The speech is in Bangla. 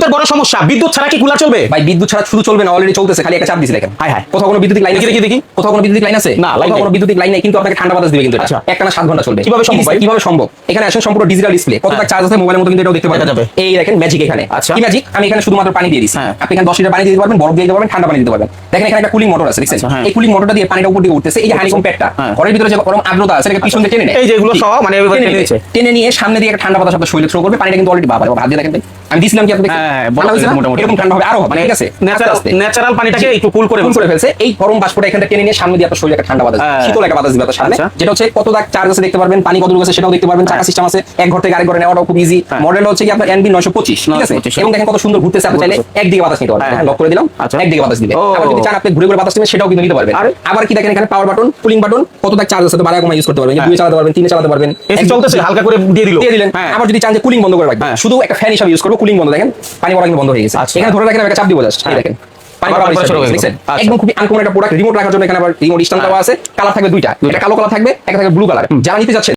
সবচেয়ে বড় সমস্যা, বিদ্যুৎ ছাড়া কি কুলার চলবে? ভাই বিদ্যুৎ ছাড়া শুধু চলবে না, অলরেডি চলতেছে, খালি একটা চাপ দিছি দেখেন। হাই হাই, কোথাও কোনো বিদ্যুৎ লাইন আছে? দেখি দেখি, কোথাও কোনো বিদ্যুৎ লাইন আছে? না, লাইন কোথাও নেই। কোনো বিদ্যুৎ লাইন নেই, কিন্তু আপনাকে ঠান্ডা বাতাস দিবে কিন্তু এটা। আচ্ছা। একটানা 7 ঘন্টা চলবে। কিভাবে সম্ভব ভাই? কিভাবে সম্ভব? এখানে আসেন সম্পূর্ণ ডিজিটাল ডিসপ্লে, কতটা চার্জ আছে মোবাইলের মতো কিন্তু এটাও দেখতে পাবেন। দেখা যাবে। এই দেখেন ম্যাজিক এখানে। আচ্ছা। কি ম্যাজিক? আমি এখানে শুধুমাত্র পানি দিয়ে দিছি। হ্যাঁ। আপনি এখানে 10 লিটার পানি দিতে পারবেন, বরফ দিয়ে দিতে পারবেন, ঠান্ডা পানি দিতে পারবেন। দেখেন এখানে একটা কুলিং মোটর আছে, দেখছেন? আচ্ছা, হ্যাঁ। এই কুলিং মোটরটা দিয়ে পানিটা উপর দিকে উঠতেছে। এই যে হানিকম প্যাডটা, হ্যাঁ। ঘরের ভিতরে যে গরম আর্দ্রতা আছে এটাকে পিছন দিয়ে টেনে নেয়। এই যে এগুলো সহ মানে এভাবে টেনে নিচ্ছে। টেনে নিয়ে সামনে দিয়ে একটা ঠান্ডা বাতাস আপনার শরীরে থ্রো করবে। পানিটা কিন্তু অলরেডি বাবা হাত দিয়ে দেখেন ভাই। আমি দিছিলাম কি আপনি? হ্যাঁ, ঠান্ডা হয়েছে না? মোটামুটি। এরকম ঠান্ডা হবে আরো হবে, মানে ঠিক আছে? আস্তে আস্তে। ন্যাচারাল পানিটাকে একটু কুল করে ফুল করে ফেলছে। এই গরম বাষ্পটা এখানে টেনে নিয়ে সামনে দিয়ে আপনার শরীরে একটা ঠান্ডা বাতাস, হ্যাঁ। শীতল একটা বাতাস দিবে আপনার সামনে, আচ্ছা। যেটা হচ্ছে কত দাগ চার্জ আছে দেখতে পারবেন, পানি কতটুকু আছে সেটাও দেখতে পারবেন, চাকা সিস্টেম আছে, এক ঘর থেকে আরেক ঘরে নেওয়াটাও খুব ইজি। হ্যাঁ। মডেল হচ্ছে কি আপনার NB 925, ঠিক আছে? 925, এবং দেখেন কত সুন্দর ঘুরতেছে, আপনি চাইলে একদিকে বাতাস নিতে পারবেন। হ্যাঁ। লক করে দিলাম, আচ্ছা। একদিকে বাতাস দিবে। ও। আবার যদি চান আপনি ঘুরে ঘুরে বাতাস নেবেন সেটাও কিন্তু নিতে পারবেন। আরে। আবার কি দেখেন এখানে পাওয়ার বাটন, কুলিং বাটন, কত দাগ চার্জ আছে তো বাড়ায় কমায় ইউজ করতে পারবেন। হ্যাঁ। 2 চালাতে পারবেন, 3 চালাতে পারবেন। এসি চলতেছে, হালকা করে দিয়ে দিল। দিয়ে দিলেন। হ্যাঁ। আবার যদি চান যে কুলিং বন্ধ করে রাখবেন, হ্যাঁ। শুধু একটা ফ্যান হিসেবে ইউজ করবো, কুলিং বন্ধ, দেখেন পানি পড়া কিন্তু বন্ধ হয়ে গেছে। আচ্ছা। এখানে ধরে রাখেন, একটা চাপ দিব জাস্ট, এই হ্যাঁ। দেখেন পানি আবার পড়া পড়া শুরু হয়ে গেল। দেখছেন? আচ্ছা। একদম খুবই আনকমন একটা প্রোডাক্ট। রিমোট রাখার জন্য এখানে আবার রিমোট স্ট্যান্ড দেওয়া আছে, কালার থাকবে দুইটা, একটা কালো কালার থাকবে, একটা থাকবে ব্লু কালার। যারা নিতে চাচ্ছেন